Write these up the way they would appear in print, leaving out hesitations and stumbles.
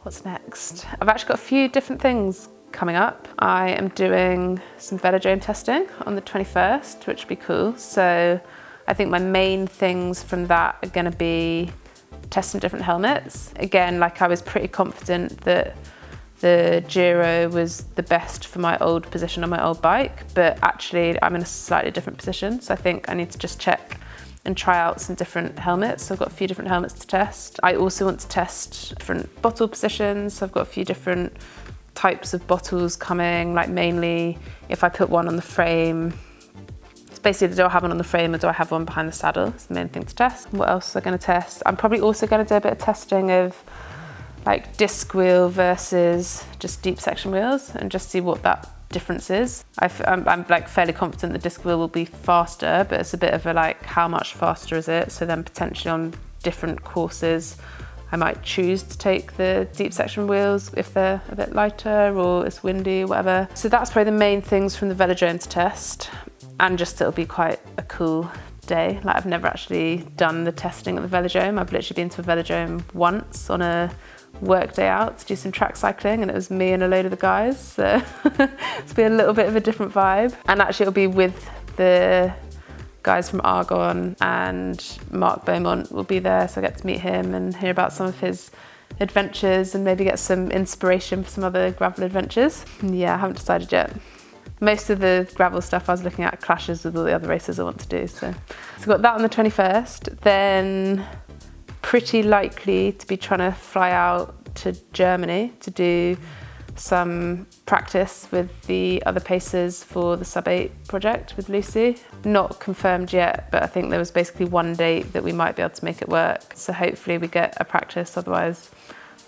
What's next? I've actually got a few different things coming up. I am doing some velodrome testing on the 21st, which would be cool. So I think my main things from that are going to be testing different helmets. Again, like I was pretty confident that the Giro was the best for my old position on my old bike, but actually I'm in a slightly different position. So I think I need to just check and try out some different helmets. So I've got a few different helmets to test. I also want to test different bottle positions. So I've got a few different types of bottles coming, like mainly if I put one on the frame, it's basically, do I have one on the frame or do I have one behind the saddle? It's the main thing to test. What else am I going to test? I'm probably also going to do a bit of testing of like disc wheel versus just deep section wheels and just see what that difference is. I'm like fairly confident the disc wheel will be faster, but it's a bit of a like, how much faster is it? So then potentially on different courses, I might choose to take the deep section wheels if they're a bit lighter or it's windy, whatever. So that's probably the main things from the velodrome to test. And just it'll be quite a cool day. Like I've never actually done the testing at the velodrome. I've literally been to a velodrome once on a work day out to do some track cycling, and it was me and a load of the guys, so it's been a little bit of a different vibe. And actually it'll be with the guys from Argon, and Mark Beaumont will be there, so I get to meet him and hear about some of his adventures and maybe get some inspiration for some other gravel adventures. Yeah, I haven't decided yet. Most of the gravel stuff I was looking at clashes with all the other races I want to do, so I've got that on the 21st. Then pretty likely to be trying to fly out to Germany to do some practice with the other pacers for the Sub-8 project with Lucy. Not confirmed yet, but I think there was basically one date that we might be able to make it work. So hopefully we get a practice, otherwise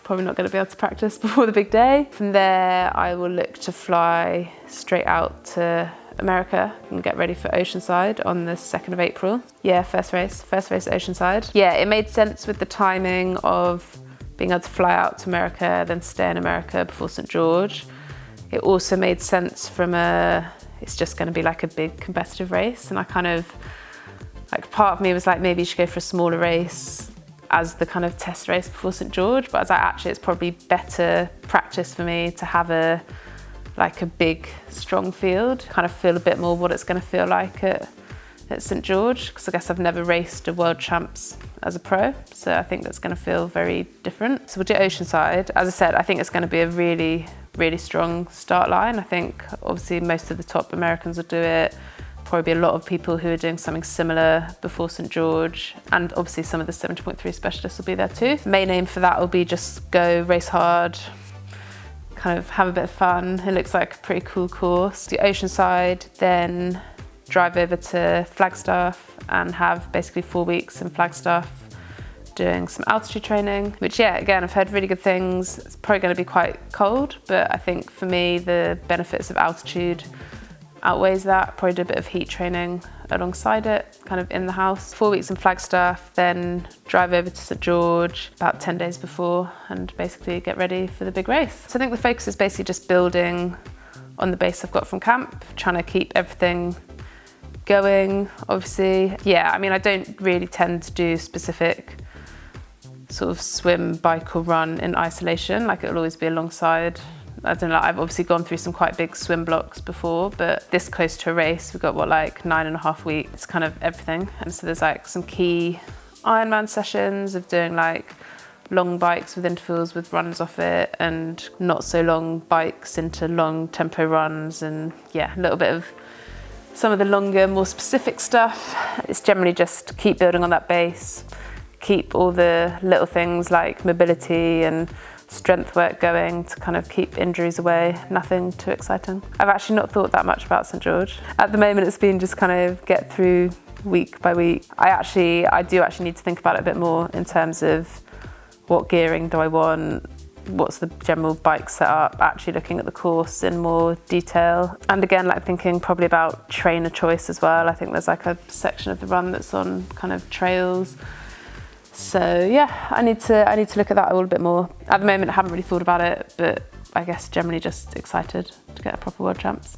probably not going to be able to practice before the big day. From there, I will look to fly straight out to America and get ready for Oceanside on the 2nd of April. Yeah, first race Oceanside. Yeah, it made sense with the timing of being able to fly out to America, then stay in America before St. George. It also made sense from it's just going to be like a big competitive race, and I kind of, like part of me was like, maybe you should go for a smaller race as the kind of test race before St. George, but I was like, actually it's probably better practice for me to have a big, strong field, kind of feel a bit more what it's going to feel like at St. George, because I guess I've never raced a World Champs as a pro, so I think that's going to feel very different. So we'll do Oceanside. As I said, I think it's going to be a really, really strong start line. I think obviously most of the top Americans will do it. Probably be a lot of people who are doing something similar before St. George, and obviously some of the 70.3 specialists will be there too. The main aim for that will be just go race hard, kind of have a bit of fun. It looks like a pretty cool course. Do Oceanside, then drive over to Flagstaff and have basically 4 weeks in Flagstaff doing some altitude training, which yeah, again, I've heard really good things. It's probably going to be quite cold, but I think for me, the benefits of altitude outweighs that. Probably do a bit of heat training alongside it, kind of in the house. 4 weeks in Flagstaff, then drive over to St. George about 10 days before and basically get ready for the big race. So I think the focus is basically just building on the base I've got from camp, trying to keep everything going, obviously. Yeah, I mean, I don't really tend to do specific sort of swim, bike or run in isolation. Like it'll always be alongside. I don't know, I've obviously gone through some quite big swim blocks before, but this close to a race, we've got what, like 9.5 weeks. It's kind of everything. And so there's like some key Ironman sessions of doing like long bikes with intervals with runs off it, and not so long bikes into long tempo runs, and yeah, a little bit of some of the longer, more specific stuff. It's generally just keep building on that base, keep all the little things like mobility and strength work going to kind of keep injuries away. Nothing too exciting. I've actually not thought that much about St. George. At the moment it's been just kind of get through week by week. I do actually need to think about it a bit more in terms of what gearing do I want, what's the general bike setup, actually looking at the course in more detail. And again, like thinking probably about trainer choice as well. I think there's like a section of the run that's on kind of trails. So yeah, I need to look at that a little bit more. At the moment, I haven't really thought about it, but I guess generally just excited to get a proper World Champs.